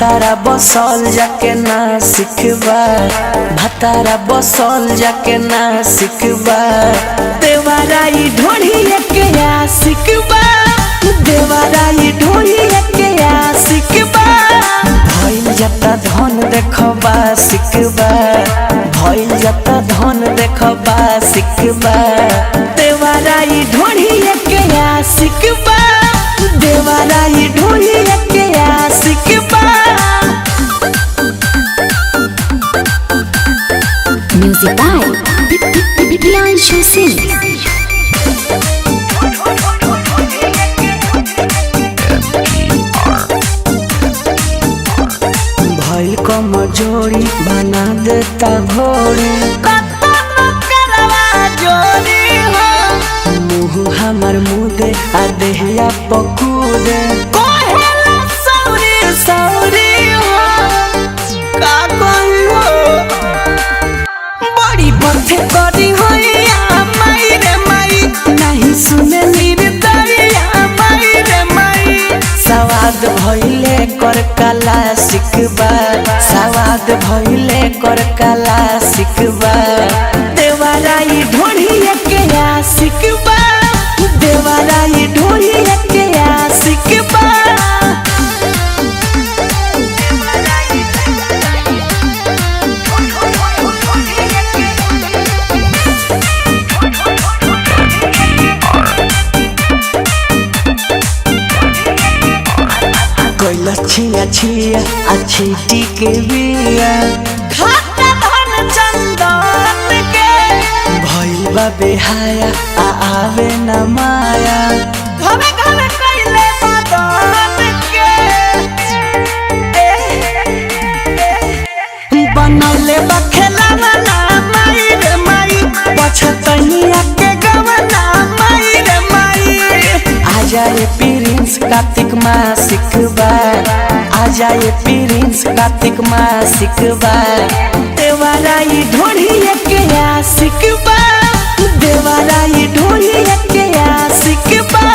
भतारा बसल जाके ना सिखबा, भतारा बसल जाके ना सिखबा, देवाराई ढोढ़िए के आशिकबा, देवाराई ढोढ़िए के आशिकबा। भइल जाता धन देखबा सिखबा, भइल जाता धन देखबा सिखबा, देवाराई ढोढ़िए के आशिकबा, देवाराई ढोढ़िए के आशिकबा। Music by Priyanshu Singh. भइल कमजोरी बना देता घोड़ी, मुँह हमर मुदे आ देहिया पकूदे, बड़ी बथे करी होइया माई रे माई, नहीं सुने निर्दरिया माई रे माई। सवाद भइले कर कला सिखबा, सवाद भइले कर कला सिखबा, देवाराई ढोढ़िए के आशिकबा, देवाराई ढोढ़िए के आशिकबा। कोइला छिया छिया अच्छी टीके बिया, खाता धन चंदन के, भइल बा बेहाया आ आवे न माया, घरे घरे कइले बदन के, बनौले बा खेलावा ना माई रे माई, पछतनिया के गवना माई रे माई। आ जाए प्रिंस कार्तिक माँ सिखबा, आ जाए प्रिंस कार्तिक माँ सिखबा, देवाराई ढोढ़िए के आशिकबा, देवाराई ढोढ़िए के आशिकबा।